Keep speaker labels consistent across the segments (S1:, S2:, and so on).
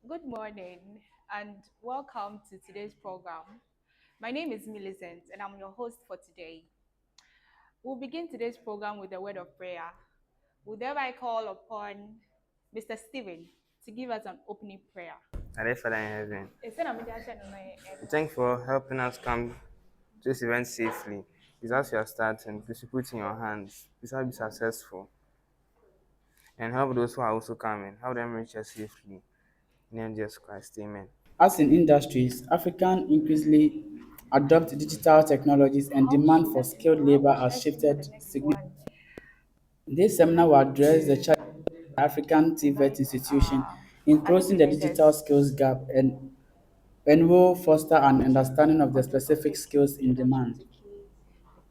S1: Good morning and welcome to today's program. My name is Millicent and I'm your host for today. We'll begin today's program with a word of prayer. We'll thereby call upon Mr. Stephen to give us an opening prayer.
S2: Our dear Father in heaven,
S1: Ese na mede ahyɛ no na
S2: we thank you for helping us come to this event safely. It's as you are starting, please put in your hands. Please help be successful and help those who are also coming. Help them reach us safely. In the name of Jesus Christ, amen.
S3: As in industries, African increasingly adopt digital technologies and
S1: How
S3: demand
S1: should
S3: for
S1: that
S3: skilled
S1: how
S3: labor
S1: should
S3: has
S1: I sing for
S3: shifted
S1: the next
S3: significantly.
S1: one?
S3: This seminar will address the challenges of the African TVET institution in
S1: Are they
S3: closing the
S1: presenters?
S3: digital skills gap and will foster an understanding of the
S1: On the
S3: specific
S1: topic
S3: skills in
S1: introduction
S3: demand.
S1: to key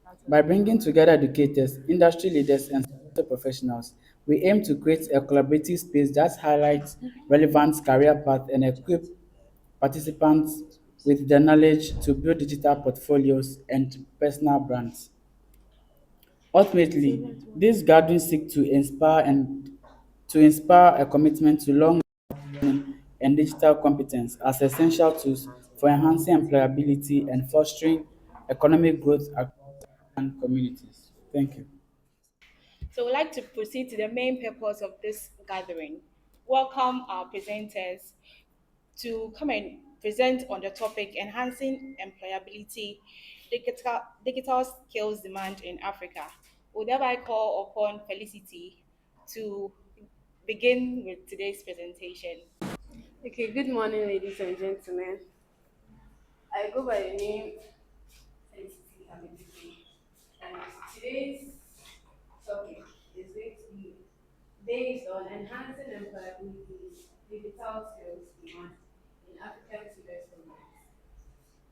S1: parts of
S3: By
S1: the
S3: bringing together educators, industry leaders, and sector professionals, we aim to create a collaborative space that highlights relevant career paths and equip participants with the knowledge to build digital portfolios and personal brands. Ultimately, these gatherings seek to inspire a commitment to long and digital competence as essential tools for enhancing employability and fostering economic growth across communities. Thank you.
S1: So we'd like to proceed to the main purpose of this gathering. Welcome our presenters to come and present on the topic enhancing employability, digital skills demand in Africa. We'll thereby call upon Felicity to begin with today's presentation.
S4: Okay, good morning, ladies and gentlemen. I go by the name Felicity Hamidiki, and today's topic is going to be based on enhancing employability, digital skills demand in African TVET programs.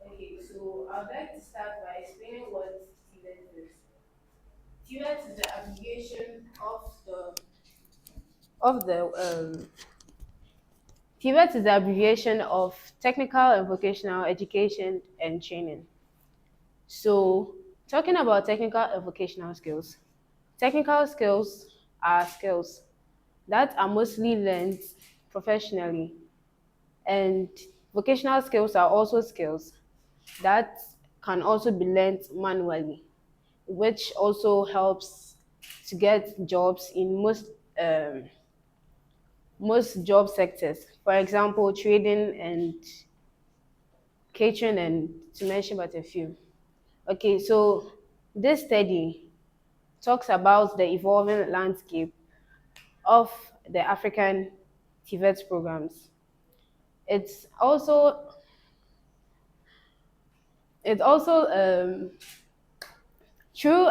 S4: Okay, so I'd like to start by explaining what TVET is. TVET is the abbreviation of the TVET is the abbreviation of Technical and Vocational Education and Training. So, talking about technical and vocational skills, technical skills are skills that are mostly learned professionally, and vocational skills are also skills that can also be learned manually, which also helps to get jobs in um, most job sectors. For example, trading and catering, and to mention but a few. Okay, so this study talks about the evolving landscape of the African TVET programs. It's also it's also through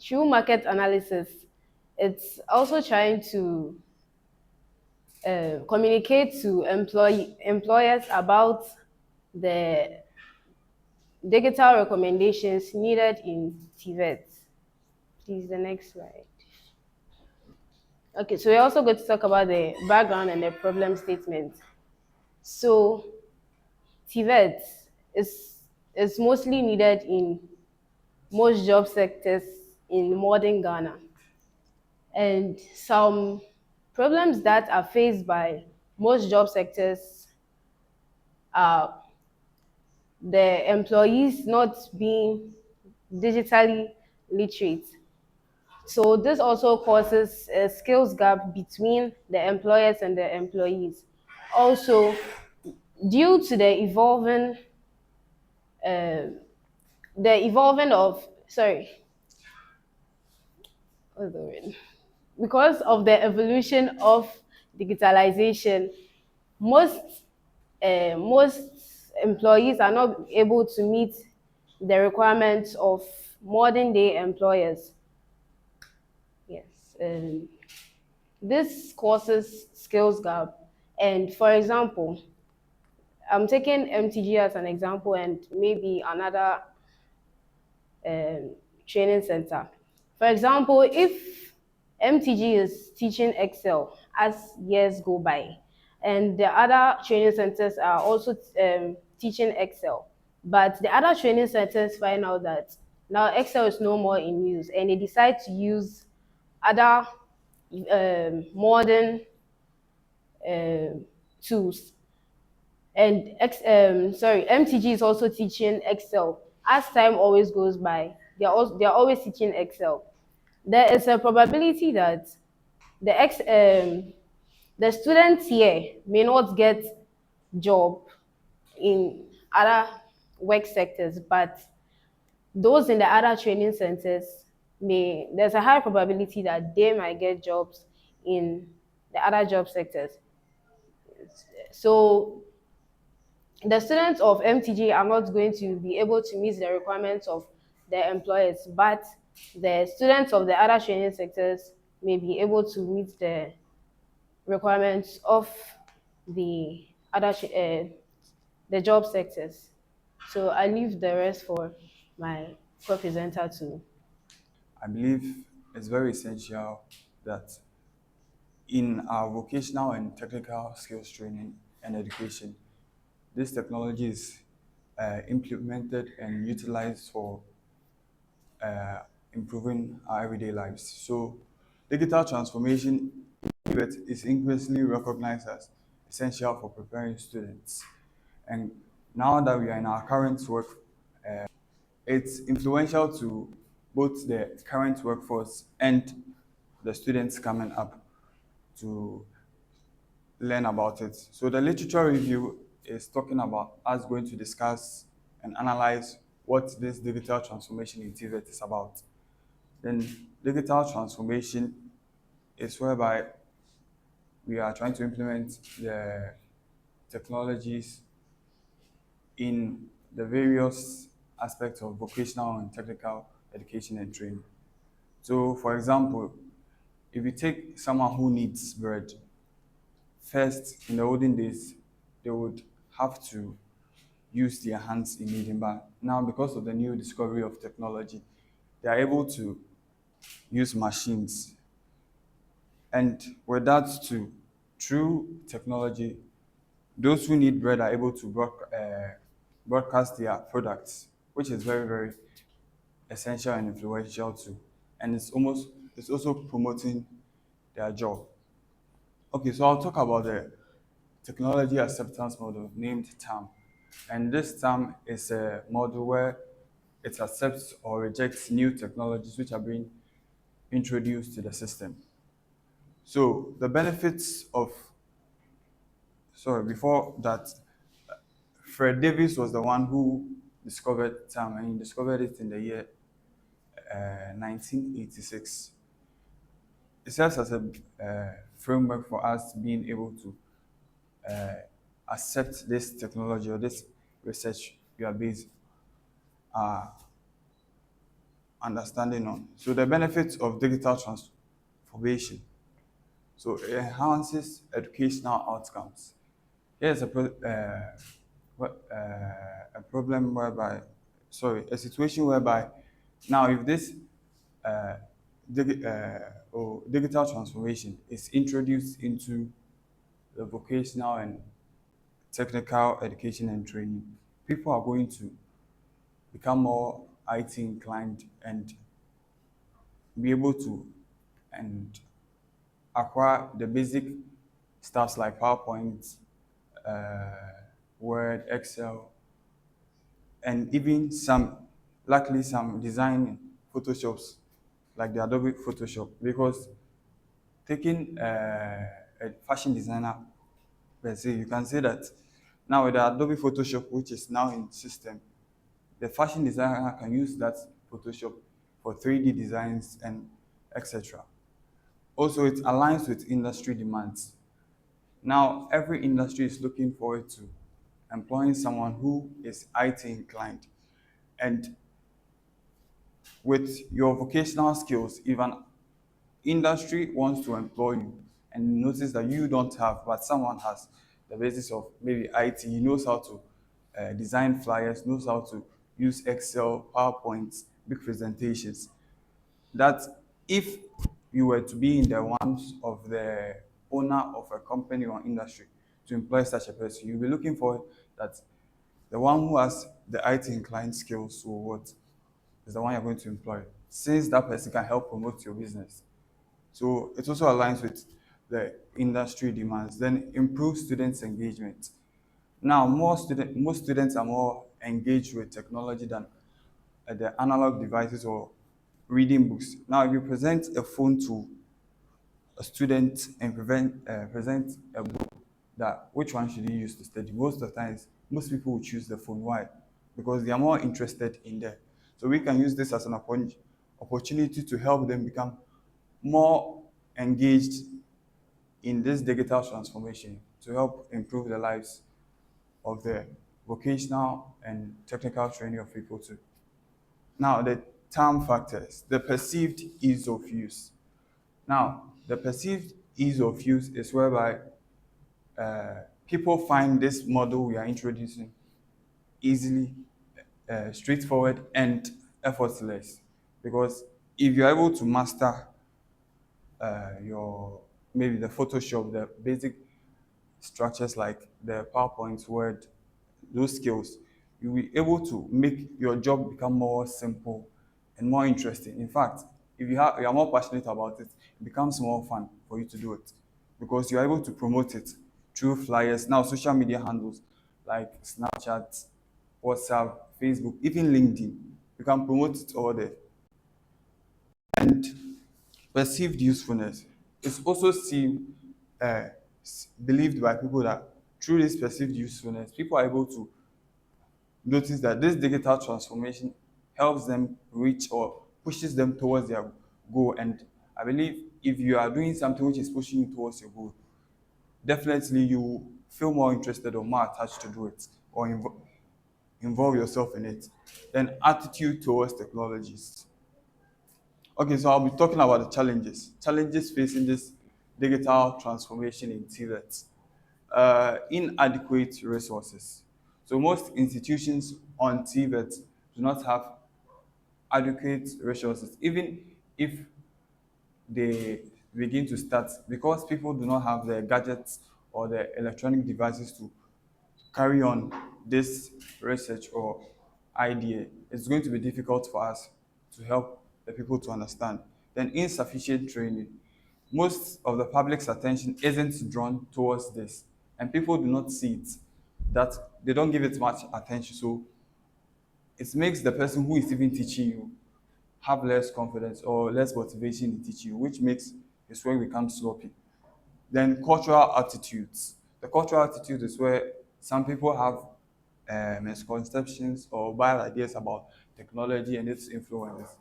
S4: through market analysis. It's also trying to communicate to employers about the digital recommendations needed in TVET. Please, the next slide. Okay, so we're also going to talk about the background and the problem statement. So TVET is is mostly needed in most job sectors in modern Ghana. And some problems that are faced by most job sectors are the employees not being digitally literate. So this also causes a skills gap between the employers and the employees. Also, due to uh, the evolving of sorry, what's the word? Because of the evolution of digitalization, most most employees are not able to meet the requirements of modern day employers. Yes, this causes skills gap. And for example, I'm taking MTG as an example, and maybe another um, training center. For example, if MTG is teaching Excel as years go by, and the other training centers are also teaching Excel, but the other training centers find out that now Excel is no more in use, and they decide to use other modern um tools. And MTG is also teaching Excel. As time always goes by, they're always teaching Excel. There is a probability that the ex the students here may not get job in other work sectors, but those in the other training centers may there's a high probability that they might get jobs in the other job sectors. So the students of MTG are not going to be able to meet the requirements of their employers, but the students of the other training sectors may be able to meet the requirements of the the job sectors. So I leave the rest for my co-presenter to.
S5: I believe it's very essential that in our vocational and technical skills training and education, this technology is implemented and utilized for improving our everyday lives. So, digital transformation is increasingly recognized as essential for preparing students. And now that we are in our current work, it's influential to both the current workforce and the students coming up to learn about it. So the literature review is talking about us going to discuss and analyze what this digital transformation in TVET is about. Then digital transformation is whereby we are trying to implement the technologies in the various aspects of vocational and technical education and training. So, for example, if you take someone who needs bread, first in the olden days, they would have to use their hands in kneading, but now because of the new discovery of technology, they are able to use machines. And with that too, through technology, those who need bread are able to broadcast their products, which is very, very essential and influential too. And it's also promoting their job. Okay, so I'll talk about the technology acceptance model named TAM. And this TAM is a model where it accepts or rejects new technologies which are being introduced to the system. So the benefits of, sorry, before that, Fred Davis was the one who discovered TAM, and he discovered it in the year 1986. It serves as a framework for us being able to uh, accept this technology or this research we are based uh, understanding on. So the benefits of digital transformation. So it enhances educational outcomes. Here's a problem whereby, sorry, a situation whereby now if this uh, digital transformation is introduced into the vocational and technical education and training, people are going to become more IT inclined and be able to and acquire the basic stuffs like PowerPoint, uh, Word, Excel, and even luckily some design Photoshops like the Adobe Photoshop, because taking a fashion designer per se, you can say that now with the Adobe Photoshop, which is now in system, the fashion designer can use that Photoshop for 3D designs and etc. Also, it aligns with industry demands. Now, every industry is looking forward to employing someone who is IT inclined. And with your vocational skills, if an industry wants to employ you and notice that you don't have, but someone has the basis of maybe IT, he knows how to design flyers, knows how to use Excel, PowerPoint, big presentations, that if you were to be in the ones of the owner of a company or industry to employ such a person, you'll be looking for that the one who has the IT inclined skills or what is the one you're going to employ, since that person can help promote your business. So it also aligns with the industry demands, then improve students' engagement. Now, most students are more engaged with technology than the analog devices or reading books. Now, if you present a phone to a student and present a book, that which one should you use to study? Most of the times, most people will choose the phone. Why? Because they are more interested in that. So we can use this as an opportunity to help them become more engaged in this digital transformation to help improve the lives of the vocational and technical training of people too. Now, the time factors, the perceived ease of use. Now, the perceived ease of use is whereby people find this model we are introducing easily, straightforward, and effortless. Because if you're able to master your maybe the Photoshop, the basic structures like the PowerPoint, Word, those skills, you'll be able to make your job become more simple and more interesting. In fact, if you are more passionate about it, it becomes more fun for you to do it because you're able to promote it through flyers. Now, social media handles like Snapchat, WhatsApp, Facebook, even LinkedIn, you can promote it all there. And perceived usefulness is also seen, believed by people that through this perceived usefulness, people are able to notice that this digital transformation helps them reach or pushes them towards their goal. And I believe if you are doing something which is pushing you towards your goal, definitely you feel more interested or more attached to do it or involve yourself in it. Then attitude towards technologies. Okay, so I'll be talking about the challenges. Challenges facing this digital transformation in TVET. Inadequate resources. So most institutions on TVET do not have adequate resources, even if they begin to start, because people do not have the gadgets or the electronic devices to carry on this research or idea. It's going to be difficult for us to help the people to understand. Then insufficient training. Most of the public's attention isn't drawn towards this, and people do not see it, that they don't give it much attention. So it makes the person who is even teaching you have less confidence or less motivation in teaching you, which makes his work become sloppy. Then cultural attitudes. The cultural attitude is where some people have misconceptions or bad ideas about technology and its influences.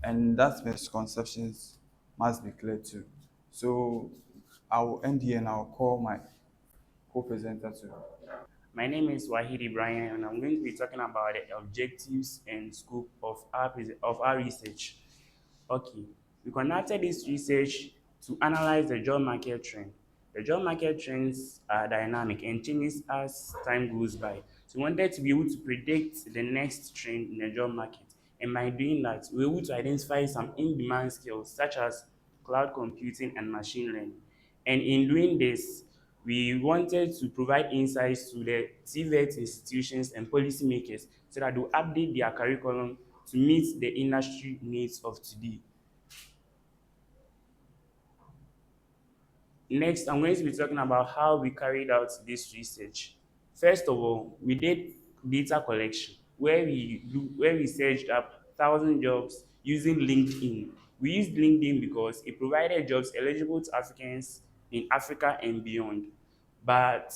S5: And that misconceptions must be cleared too. So I will end here and I'll call my co-presenter too.
S6: My name is Wahid Ibrahim, and I'm going to be talking about the objectives and scope of our research. Okay, we conducted this research to analyze the job market trend. The job market trends are dynamic and changes as time goes by. So we wanted to be able to predict the next trend in the job market. And by doing that, we were able to identify some in-demand skills such as cloud computing and machine learning. And in doing this, we wanted to provide insights to the TVET institutions and policymakers so that they'll update their curriculum to meet the industry needs of today. Next, I'm going to be talking about how we carried out this research. First of all, we did data collection where we searched up 1,000 jobs using LinkedIn. We used LinkedIn because it provided jobs eligible to Africans in Africa and beyond. But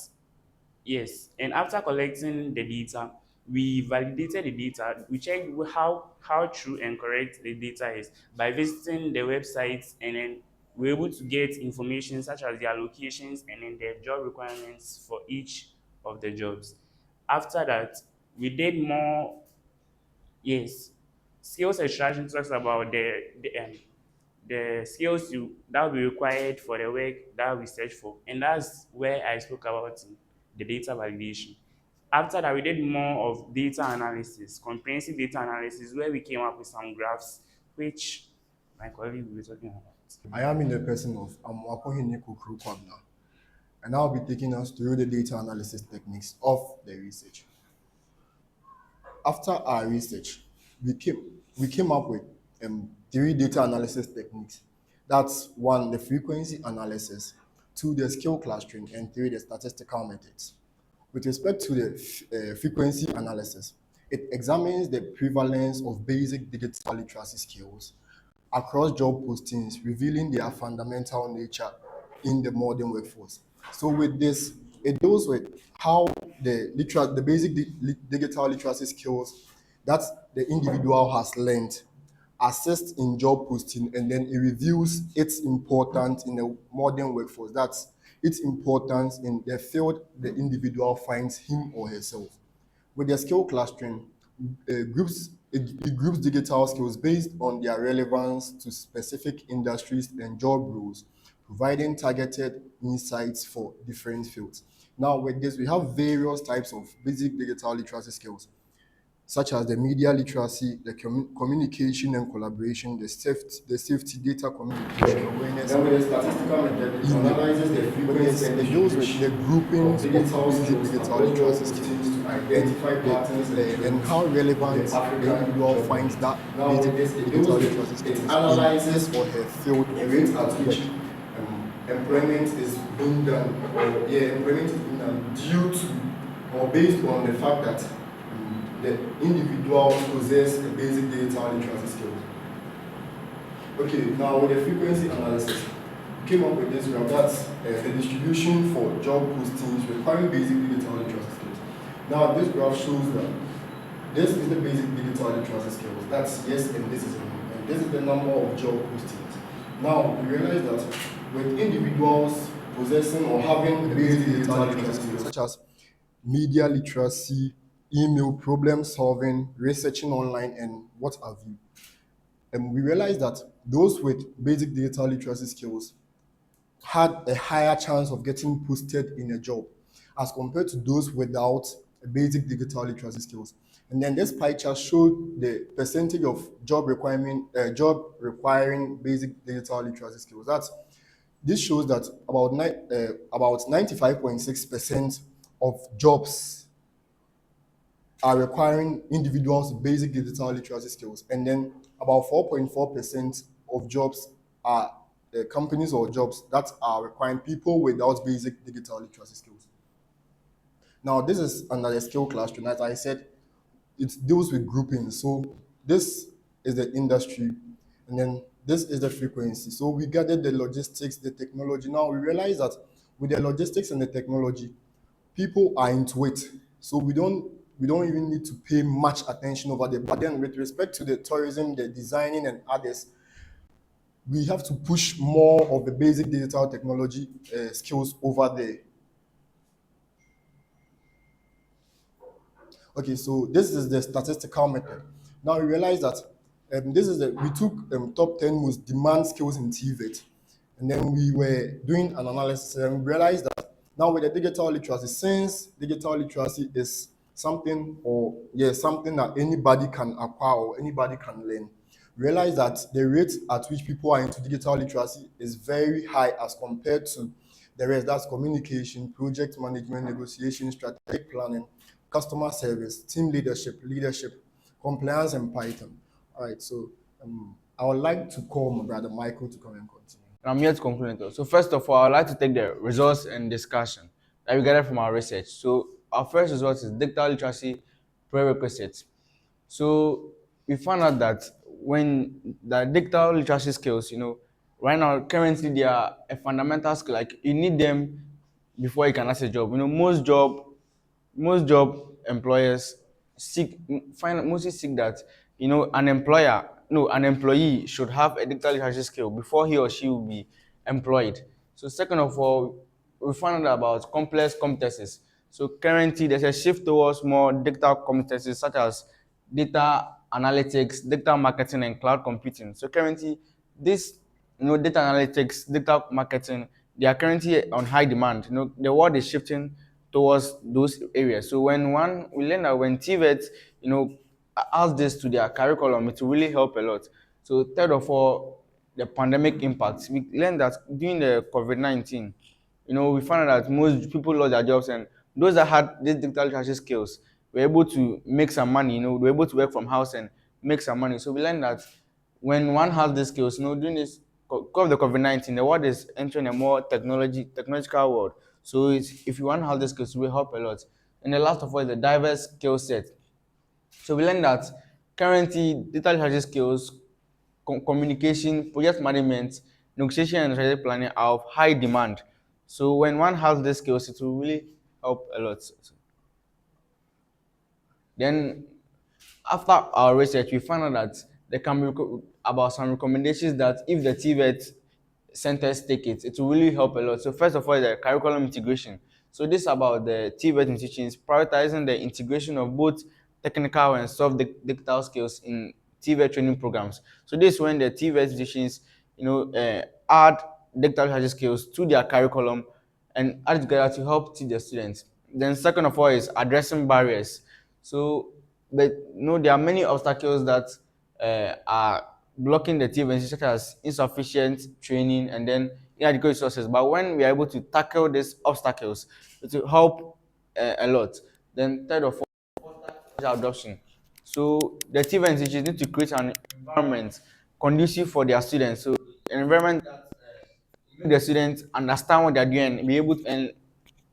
S6: yes, and after collecting the data, we validated the data. We checked how true and correct the data is by visiting the websites, and then we're able to get information such as their locations and then their job requirements for each of the jobs. After that, we did more. Yes, skills extraction talks about the skills that will be required for the work that we search for. And that's where I spoke about the data validation. After that, we did more of data analysis, comprehensive data analysis, where we came up with some graphs, which my colleague will be talking about.
S7: I am in the person of Amwakohini Kukru Kwabna, and I'll be taking us through the data analysis techniques of the research. After our research, we came up with three data analysis techniques That's one, the frequency analysis, two, the skill clustering, and three, the statistical methods. With respect to the frequency analysis, it examines the prevalence of basic digital literacy skills across job postings, revealing their fundamental nature in the modern workforce. So with this, it deals with how the basic digital literacy skills that the individual has learned assist in job posting, and then it reviews its importance in the modern workforce. That's its importance in the field the individual finds him or herself. With their skill clustering, it groups digital skills based on their relevance to specific industries and job roles, providing targeted insights for different fields. Now, with this, we have various types of basic digital literacy skills, such as the media literacy, the communication and collaboration, the safety data communication awareness. Then with the statistical method, it analyzes the frequency and deals with the grouping of basic digital literacy skills to identify patterns and how relevant the individual finds that basic digital literacy skills in his or her field of work. Employment is being done, or yeah, employment is being done due to or based on the fact that the individual possess a basic digital literacy skills. Okay, now with the frequency analysis, we came up with this graph. That's the distribution for job postings requiring basic digital literacy skills. Now this graph shows that this is the basic digital literacy skills. That's yes, and this is no. And this is the number of job postings. Now we realize that with individuals possessing or having basic digital literacy skills, such as media literacy, email, problem solving, researching online, and what have you. And we realized that those with basic digital literacy skills had a higher chance of getting posted in a job as compared to those without a basic digital literacy skills. And then this pie chart showed the percentage of job requiring basic digital literacy skills. This shows that about 95.6% of jobs are requiring individuals with basic digital literacy skills, and then about 4.4% of jobs are companies or jobs that are requiring people without basic digital literacy skills. Now, this is under the skill clustering. As I said, it deals with grouping. So this is the industry, and then this is the frequency. So we gathered the logistics, the technology. Now we realize that with the logistics and the technology, people are into it. So we don't even need to pay much attention over there. But then with respect to the tourism, the designing and others, we have to push more of the basic digital technology skills over there. Okay, so this is the statistical method. Now we realize that we took top 10 most demand skills in TVET, and then we were doing an analysis and we realized that now with the digital literacy, since digital literacy is something that anybody can acquire or anybody can learn, realize that the rate at which people are into digital literacy is very high as compared to the rest. That's communication, project management, negotiation, strategic planning, customer service, team leadership, compliance, and Python. All right, so I would like to call my brother Michael to come and continue.
S2: I'm here to conclude it. So first of all, I'd like to take the results and discussion that we gathered from our research. So our first result is digital literacy prerequisites. So we found out that when the digital literacy skills, right now currently they are a fundamental skill. Like you need them before you can ask a job. Most job employers mostly seek that an employee should have a digital literacy skill before he or she will be employed. So second of all, we found out about complex competencies. So currently there's a shift towards more digital competencies such as data analytics, digital marketing, and cloud computing. So currently this data analytics, data marketing, they are currently on high demand. The world is shifting towards those areas. So we learn that when TVET, adds this to their curriculum, it will really help a lot. So third of all, the pandemic impact. We learned that during the COVID-19, we found out that most people lost their jobs, and those that had these digital literacy skills were able to make some money. They were able to work from house and make some money. So we learned that when one has these skills, during this because of the COVID-19, the world is entering a more technological world. So if you want to have the skills, it will help a lot. And the last of all is the diverse skill set. So we learned that currently data literacy skills, communication, project management, negotiation, and strategic planning are of high demand. So when one has these skills, it will really help a lot. Then after our research, we found out that there can be about some recommendations that if the TVET centers take it, it will really help a lot. So first of all, the curriculum integration. So this is about the TVET institutions prioritizing the integration of both technical and soft digital skills in TVET training programs. So this is when the TVET institutions, add digital literacy skills to their curriculum and add it together to help teach the students. Then second of all is addressing barriers. So, but there are many obstacles that are blocking the TVET, such as insufficient training and then inadequate resources. But when we are able to tackle these obstacles, it will help a lot. Then third of all, adoption. So the TVET institutions need to create an environment conducive for their students. So an environment that make the students understand what they're doing and be able to and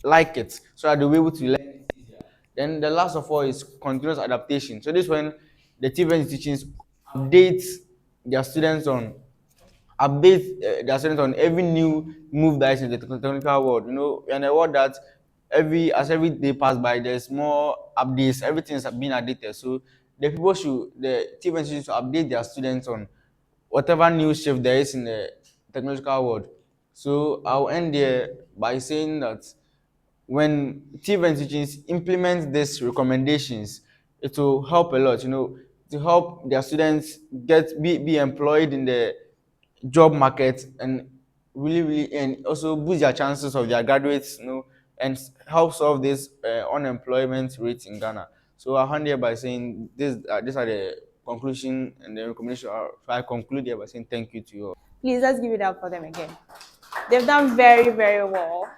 S2: like it so that they'll be able to learn it easier. Then the last of all is continuous adaptation. So this is when the TVET institutions update their students on their students on every new move that is in the technical world. In a world that every day pass by, there's more updates. Everything is being updated. So the TVET institutions should update their students on whatever new shift there is in the technological world. So I'll end there by saying that when TVET institutions implement these recommendations, it will help a lot, to help their students be employed in the job market and really and also boost their chances of their graduates, and help solve this unemployment rate in Ghana. So I hand here by saying these are the conclusion and the recommendation. So I conclude here by saying thank you to you all.
S1: Please let's give it up for them again. They've done very, very well.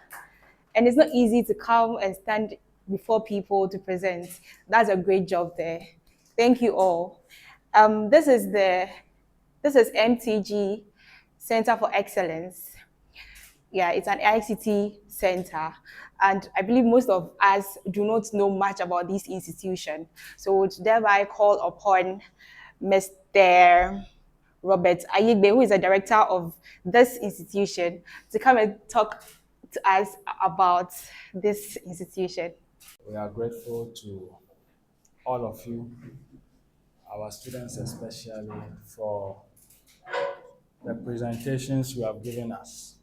S1: And it's not easy to come and stand before people to present. That's a great job there. Thank you all. This is MTG Center for Excellence. Yeah, it's an ICT center. And I believe most of us do not know much about this institution. So would thereby call upon Mr. Robert Ayigbe, who is the director of this institution, to come and talk to us about this institution.
S3: We are grateful to all of you, our students especially, for the presentations you have given us.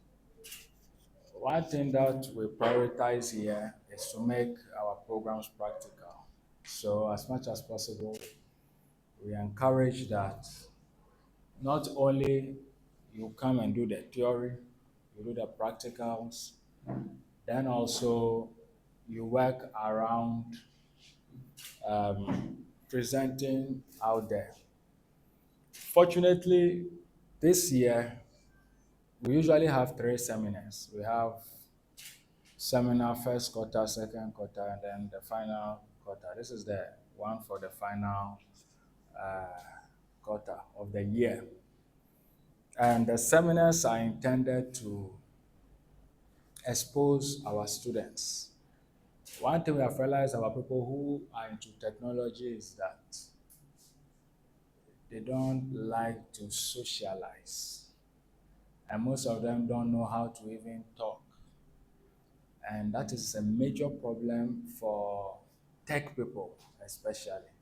S3: One thing that we prioritize here is to make our programs practical. So as much as possible, we encourage that not only you come and do the theory, you do the practicals, then also you work around presenting out there. Fortunately, this year, we usually have 3 seminars. We have seminar first quarter, second quarter, and then the final quarter. This is the one for the final quarter of the year. And the seminars are intended to expose our students. One thing we have realized about people who are into technology is that they don't like to socialize. And most of them don't know how to even talk. And that is a major problem for tech people, especially.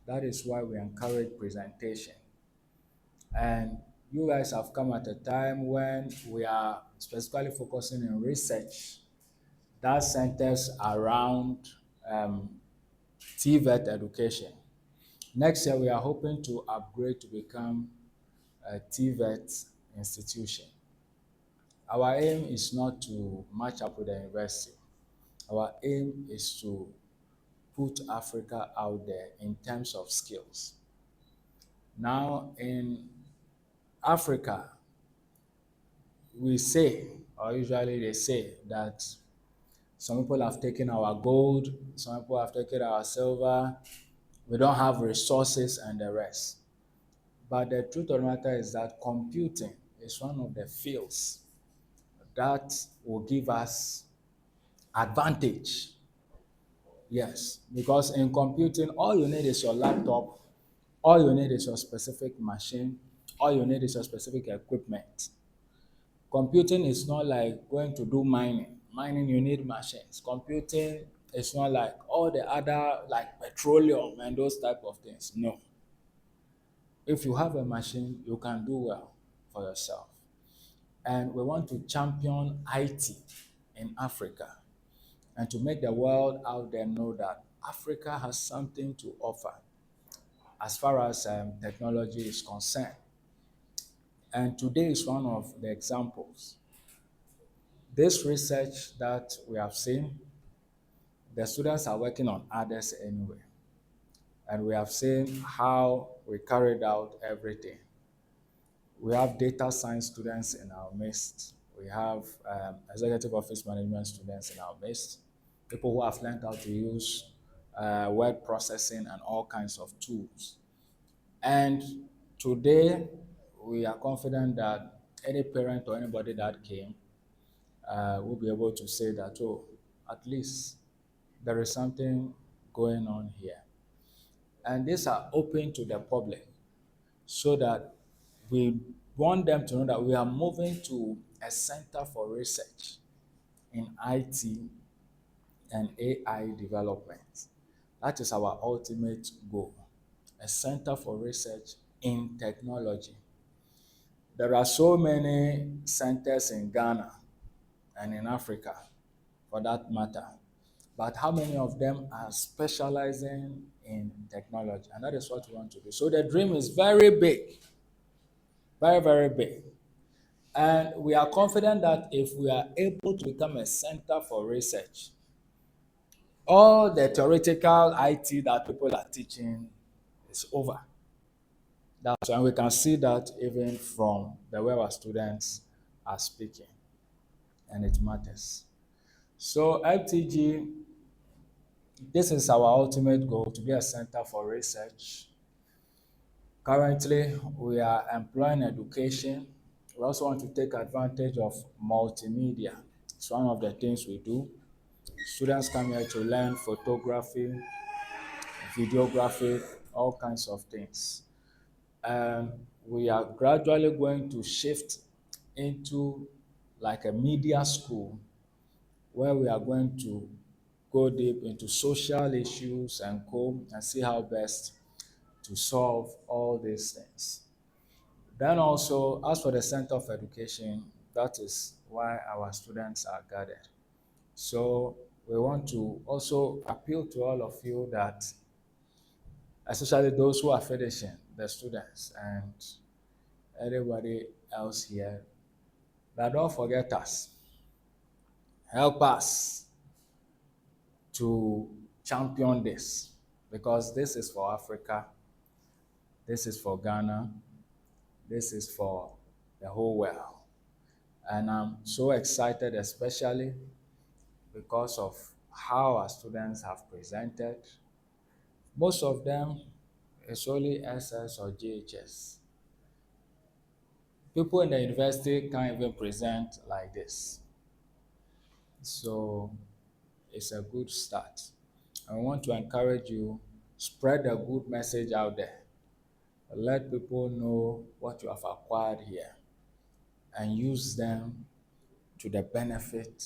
S3: That is why we encourage presentation. And you guys have come at a time when we are specifically focusing on research that centers around TVET education. Next year, we are hoping to upgrade to become a TVET institution. Our aim is not to match up with the university. Our aim is to put Africa out there in terms of skills. Now, in Africa, we say, or usually they say, that some people have taken our gold, some people have taken our silver, we don't have resources and the rest. But the truth of the matter is that computing
S8: is one of the fields that will give us advantage. Yes, because in computing, all you need is your laptop, all you need is your specific machine, all you need is your specific equipment. Computing is not like going to do mining. Mining, you need machines. Computing is not like all the other, like petroleum and those type of things. No. If you have a machine, you can do well for yourself. And we want to champion IT in Africa and to make the world out there know that Africa has something to offer as far as technology is concerned. And today is one of the examples. This research that we have seen, the students are working on others anyway. And we have seen how we carried out everything. We have data science students in our midst. We have executive office management students in our midst. People who have learned how to use word processing and all kinds of tools. And today, we are confident that any parent or anybody that came will be able to say that, oh, at least there is something going on here. And these are open to the public so that we want them to know that we are moving to a center for research in IT and AI development. That is our ultimate goal, a center for research in technology. There are so many centers in Ghana and in Africa, for that matter. But how many of them are specializing in technology? And that is what we want to do. So the dream is very big, very, very big. And we are confident that if we are able to become a center for research, all the theoretical IT that people are teaching is over. That's why we can see that even from the way our students are speaking, and it matters. So MTG, this is our ultimate goal, to be a center for research. Currently, we are employing education. We also want to take advantage of multimedia. It's one of the things we do. Students come here to learn photography, videography, all kinds of things. And we are gradually going to shift into like a media school where we are going to go deep into social issues and see how best to solve all these things. Then also, as for the Center of Education, that is why our students are gathered. So we want to also appeal to all of you that, especially those who are finishing, the students and everybody else here, that don't forget us. Help us to champion this because this is for Africa, this is for Ghana, this is for the whole world. And I'm so excited, especially because of how our students have presented. Most of them is only SS or JHS. People in the university can't even present like this. So it's a good start. I want to encourage you, spread a good message out there. Let people know what you have acquired here and use them to the benefit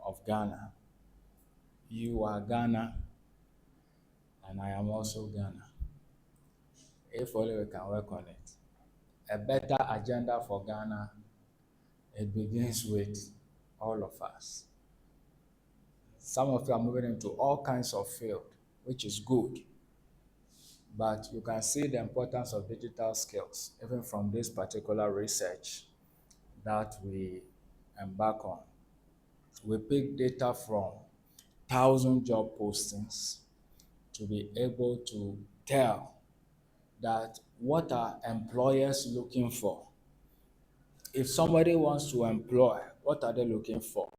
S8: of Ghana. You are Ghana, and I am also Ghana. If only we can work on it. A better agenda for Ghana, it begins with all of us. Some of you are moving into all kinds of field, which is good. But you can see the importance of digital skills, even from this particular research that we embark on. We pick data from 1,000 job postings to be able to tell that what are employers looking for. If somebody wants to employ, what are they looking for?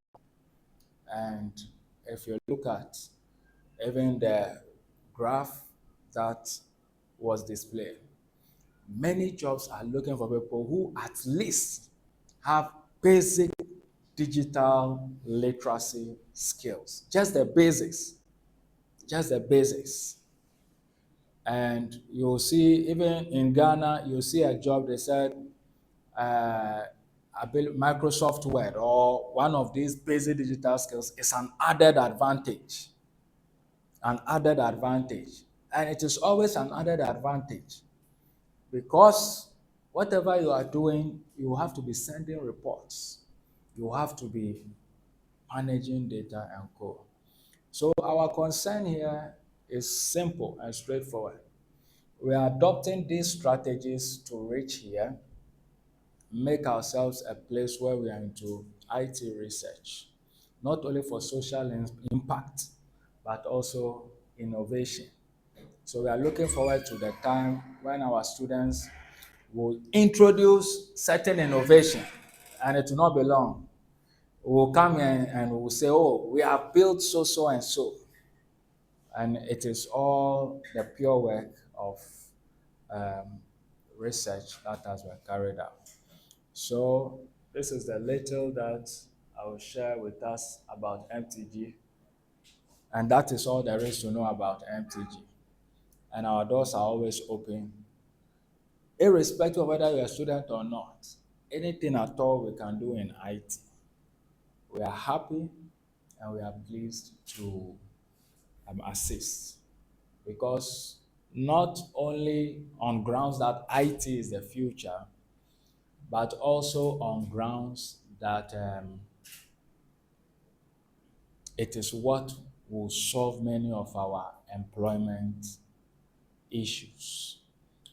S8: And if you look at even the graph that was displayed, Many jobs are looking for people who at least have basic digital literacy skills, just the basics, just the basics. And you'll see, even in Ghana, you'll see a job they said uh, Microsoft Word or one of these basic digital skills is an added advantage. An added advantage. And it is always an added advantage because whatever you are doing, you have to be sending reports, you have to be managing data and co. So our concern here is simple and straightforward. We are adopting these strategies to reach here, make ourselves a place where we are into IT research, not only for social impact, but also innovation. So we are looking forward to the time when our students will introduce certain innovation, and it will not be long. We will come in and we will say, oh, we have built so, so, and so. And it is all the pure work of um, research that has been carried out. So this is the little that I will share with us about MTG. And that is all there is to know about MTG. And our doors are always open, irrespective of whether you're a student or not. Anything at all we can do in IT. We are happy and we are pleased to assist because not only on grounds that IT is the future, but also on grounds that it is what will solve many of our employment issues.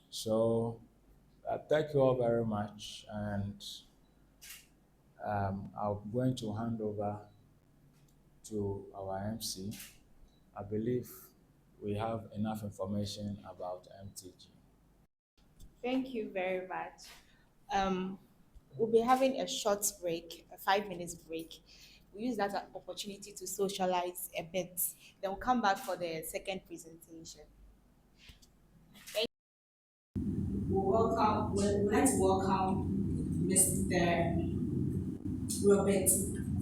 S8: So thank you all very much, and I'm going to hand over to our MC. I believe we have enough information about MTG.
S1: Thank you very much. Um, we'll be having a short break, a 5 minutes break. We use that as opportunity to socialize a bit. Then we'll come back for the second presentation. We'd like to welcome Mr. Robert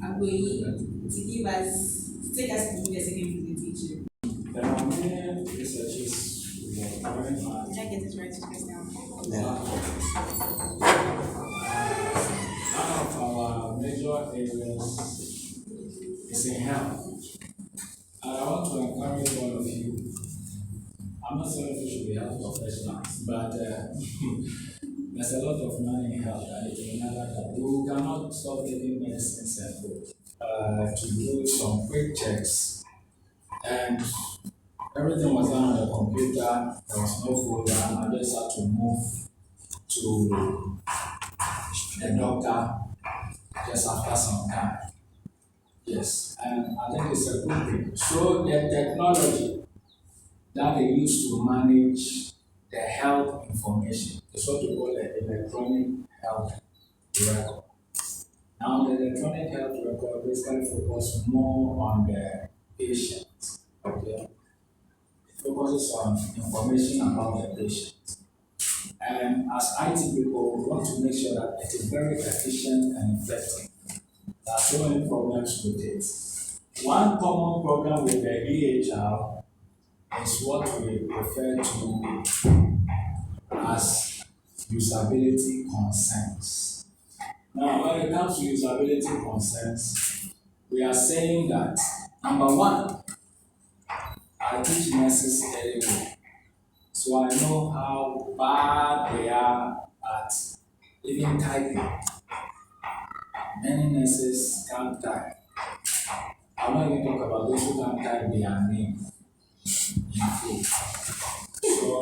S1: Agboyi to give us, to take us through the second presentation.
S8: There are many researches we are carrying out.
S1: Did I get it right just now?
S8: One of our major areas is in health. And I want to encourage all of you. I'm not saying we should be health professionals, but there's a lot of money in health and it will never die. We cannot stop taking medicines and food to do some quick checks. And everything was done on the computer, there was no folder, and I just had to move to the doctor just after some time. Yes, and I think it's a good thing. So the technology that they use to manage the health information is what we call the electronic health record. Now the electronic health record basically focuses more on the patient. Okay. It focuses on information about the patient. And as IT people, we want to make sure that it is very efficient and effective. There are so many problems with it. One common problem with the EHR is what we refer to as usability concerns. Now, when it comes to usability concerns, we are saying that number one, I teach nurses anyway, so I know how bad they are at even typing. Many nurses can't type. I'm not even talk about those who can't type their name in full. So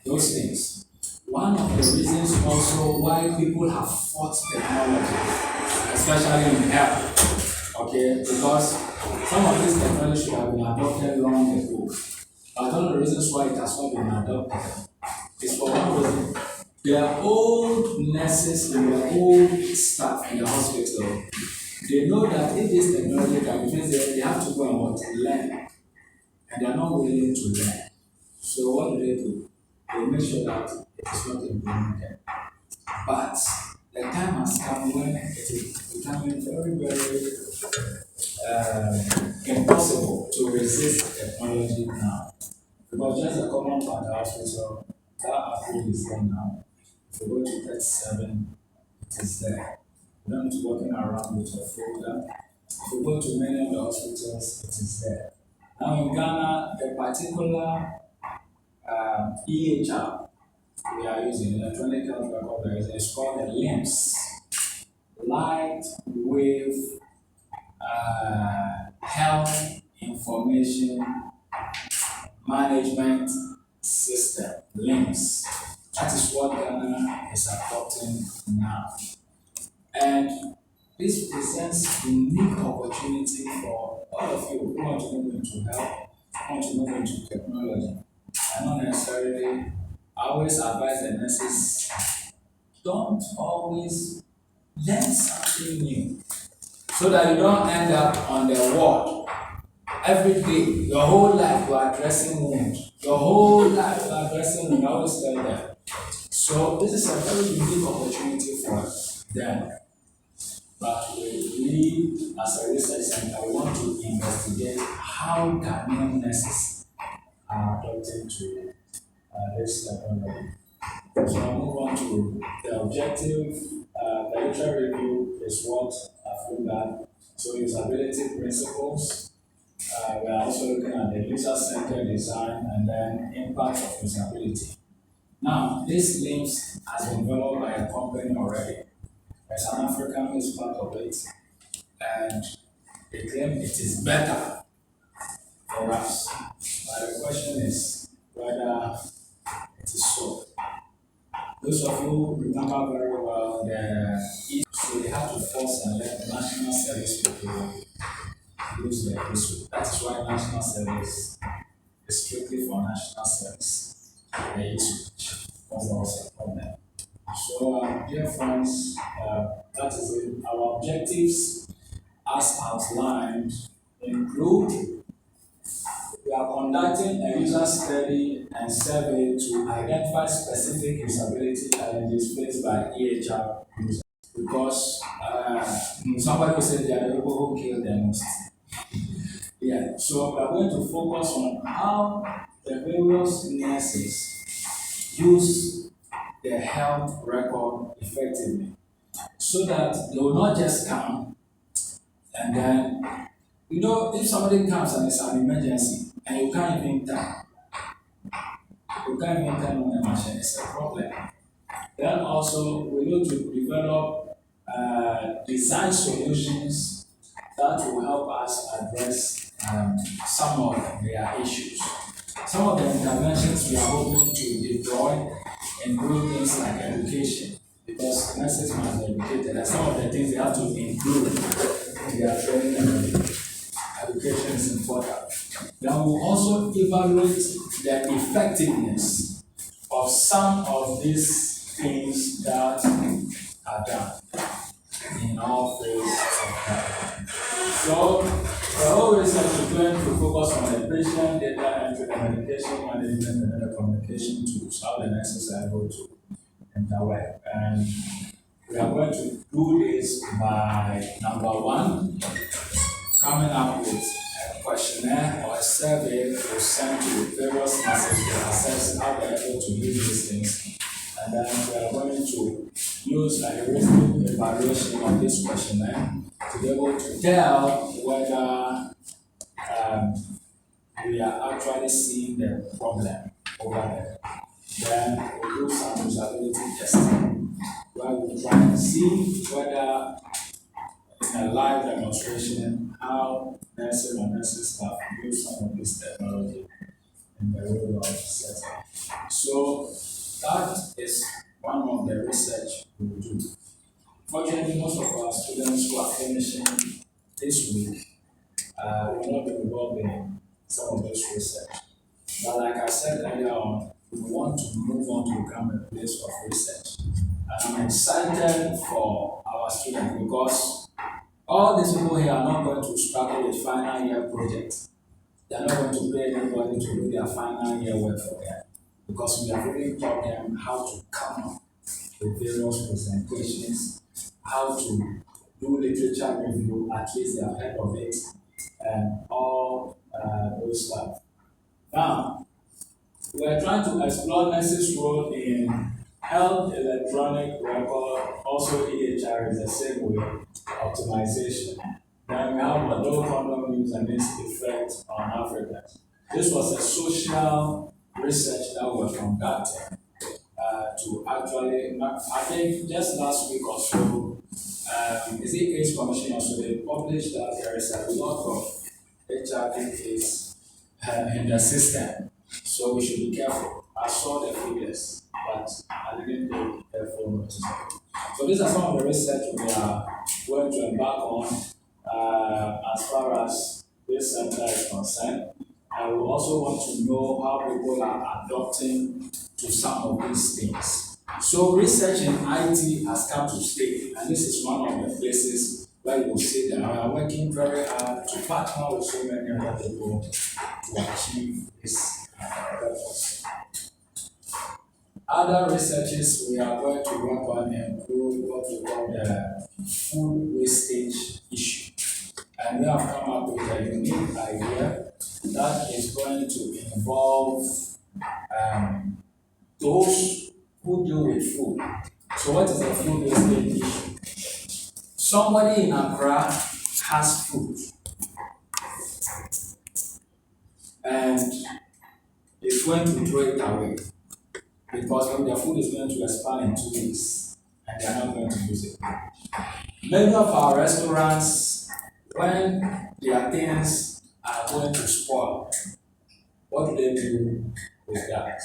S8: those things. One of the reasons also why people have fought technology, especially in health, okay, because some of this technology should have been adopted long ago. But one of the reasons why it has not been adopted is for one reason. There are old nurses and the old staff in the hospital. They know that if this technology can be used, they have to go and what? Learn. And they are not willing to learn. So what do? they make sure that it is not implemented. But the time has come when it is becoming very, very impossible to resist technology now. Because just a common part hospital, that apple is there now. If you go to 37, it is there. You don't need to walking around with your folder. If you go to many of the hospitals, it is there. Now in Ghana, the particular EHR we are using, electronic health record, is called the LIMS, Light Wave Health Information Management System, LIMS. That is what Ghana is adopting now. And this presents unique opportunity for all of you who want to move into health, want to move into technology. And not necessarily, I always advise the nurses, don't always learn something new so that you don't end up on the ward every day. Your whole life you are addressing wound. Your whole life you are addressing wound. I always tell them. So this is a very unique opportunity for them. But we, as a research center, we want to investigate how Ghanaian nurses are adopting to this technology. So I'll move on to the objective. The literature review is what I've looked at. So usability principles. We are also looking at the user-centered design and then impact of usability. Now, this LIMS has been developed by a company already. There's an African who is part of it, and they claim it is better for us. But the question is whether it is so. Those of you who remember very well so they have to force and let national service people use their history. That is why national service is strictly for national service. The issue, because there was a problem. So, dear friends, that is it. Our objectives, as outlined, include we are conducting a user study and survey to identify specific usability challenges faced by EHR users. Because somebody will say they are the people who kill them most. Yeah, so we are going to focus on how the various nurses use their health record effectively so that they will not just come and then, if somebody comes and it's an emergency and you can't even turn, on the machine, it's a problem. Then also, we need to develop design solutions that will help us address some of their issues. Some of the interventions we are hoping to deploy include things like education, because nurses must be educated, and some of the things they have to include in their training and education is important. Then we'll also evaluate the effectiveness of some of these things that are done in all phases of health. So the whole research is going to focus on the patient data entry, the medication management, and the communication tools, how the nurses are able to interact. And we are going to do this by number one, coming up with a questionnaire or a survey to send to various nurses to assess how they are able to use these things. And then we are going to use a heuristic evaluation of this questionnaire to be able to tell whether we are actually seeing the problem over there. Then we do some usability testing where we try and see whether in a live demonstration how nursing or nursing staff use some of this technology in the real world setting. So that is one of the research we will do. Fortunately, most of our students who are finishing this week will not be involved in some of this research. But like I said earlier on, we want to move on to become a place of research. And I'm excited for our students because all these people here are not going to struggle with final year projects. They are not going to pay anybody to do their final year work for them. because we have really taught them how to come up with various presentations, how to do literature review, at least they have heard of it, and all those stuff. Now, we are trying to explore nurses' role in health electronic record, also EHR is the same way, optimization. Then we have adult condom use and its effect on Africans. This was a social research that was conducted to actually, I think just last week or so, is it AIDS Commission also, they published that there is a lot of HIV case in the system. So we should be careful. I saw the figures, but I didn't take careful notice of it. So these are some of the research we are going to embark on as far as this center is concerned. I will also want to know how people are adopting to some of these things. So research in IT has come to stay, and this is one of the places where you will see that we are working very hard to partner with so many other people to achieve this purpose. Other researches we are going to work on include what we call the food wastage issue. And we have come up with a unique idea that is going to involve those who deal with food. So what is a food wastage issue? Somebody in Accra has food and is going to throw it away because when their food is going to expire in 2 weeks and they are not going to use it. Many of our restaurants, when their things are going to spoil, what do they do with that?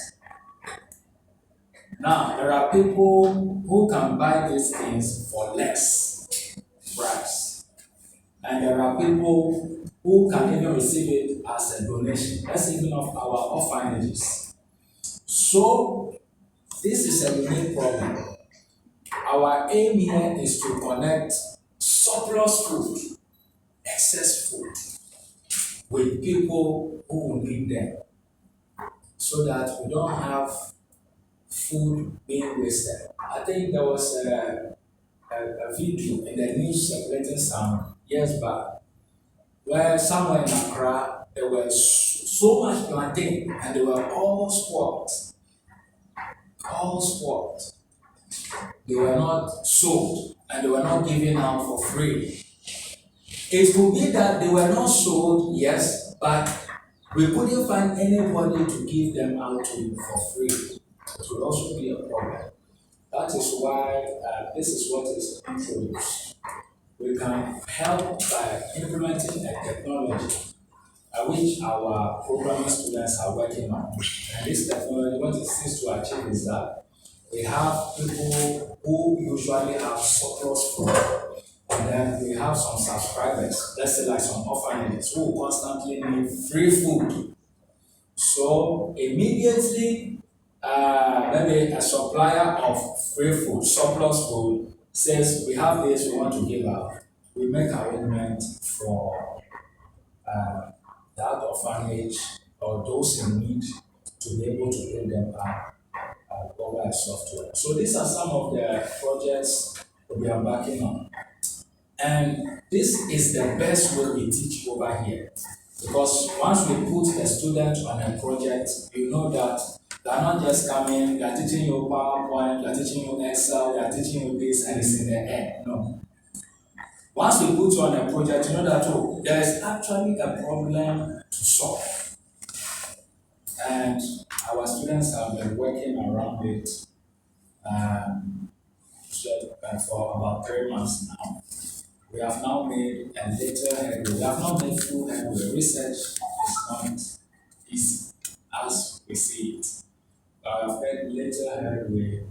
S8: Now, there are people who can buy these things for less price. And there are people who can even receive it as a donation. That's even of our orphanages. So, this is a unique problem. Our aim here is to connect surplus food, excess food, with people who will need them so that we don't have food being wasted. I think there was a video in the news circulating some years back where somewhere in Accra there were so much plantain and they were all spoiled. All spoiled. They were not sold and they were not given out for free. It could be that they were not sold, yes, but we couldn't find anybody to give them out to for free. It would also be a problem. That is why this is what is introduced. We can help by implementing a technology which our programming students are working on. And this technology, what it seeks to achieve is that we have people who usually have surplus food, and then we have some subscribers, let's say like some orphanages, who constantly need free food. So immediately, maybe a supplier of free food, surplus food, says we have this we want to give out. We make arrangement for that orphanage or those in need to be able to bring them out over a software. So these are some of the projects we are embarking on. And this is the best way we teach over here. Because once we put the student on a project, you know that they are not just coming, they are teaching you PowerPoint, they are teaching you Excel, they are teaching you this, and it's in the air. No. Once we put you on a project, you know that oh, there is actually a problem to solve. And our students have been working around it for about 3 months now. We have now made a little headway. We have not made full headway. Research is not easy as we see it. But we have made little headway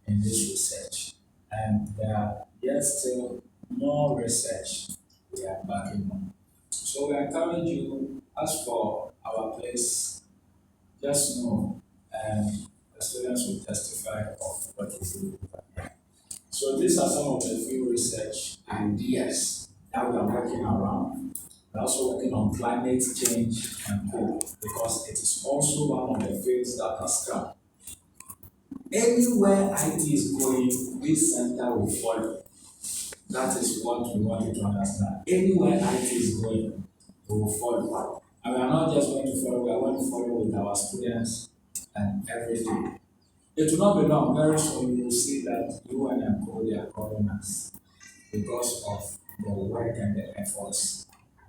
S8: in this research. And there are yet still more research we are backing on. So we encourage you, as for our place, just know the students will testify of what we do. So these are some of the few research ideas that we are working around. We're also working on climate change and co because it is also one of the fields that has come. Anywhere IT is going, this center will follow. That is what we want you to understand. Anywhere IT is going, we will follow. And we are not just going to follow, we are going to follow with our students and everything. It will not be long. Very soon you will see that UN and Co they are calling us because of the work and the efforts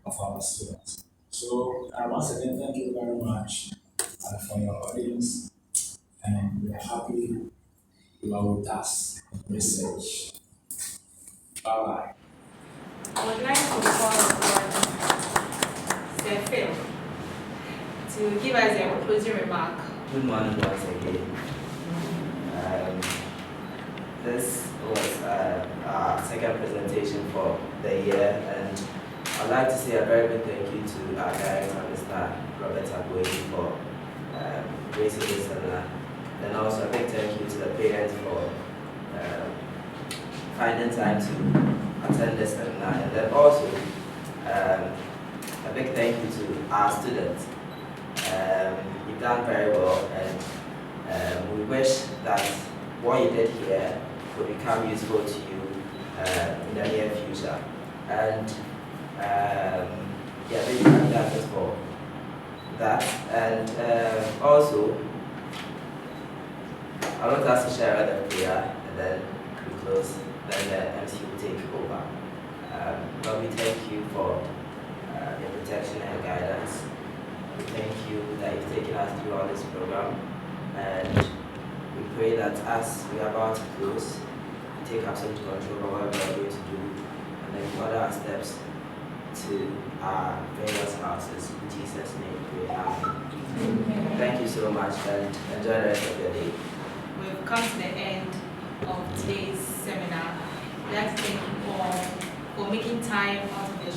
S8: of our students. So once again, thank you very much for your audience, and we are happy you are with us in research. Bye bye.
S1: I would like to call upon Sir Phil to give us a closing remark.
S9: Good morning once again. Um, this was our second presentation for the year, and I'd like to say a very big thank you to our director, Mr. Robert Agboyi, for gracing this seminar, and also a big thank you to the parents for finding time to attend this seminar, and then also a big thank you to our students. You've done very well, and we wish that what you did here will become useful to you in the near future. And yeah, basically that's it for that. And also, I want us to share the prayer, and then we close. Then the MC will take over. Lord, we thank you for your protection and guidance. We thank you that you've taken us through all this program, and we pray that as we are about to close, you take absolute control of what we are going to do, and then you order our steps to our various houses. In Jesus' name we pray. Amen. Thank you so much, and enjoy the rest of your day.
S1: We've come to the end of today's seminar. We'd like to thank you all for making time out of your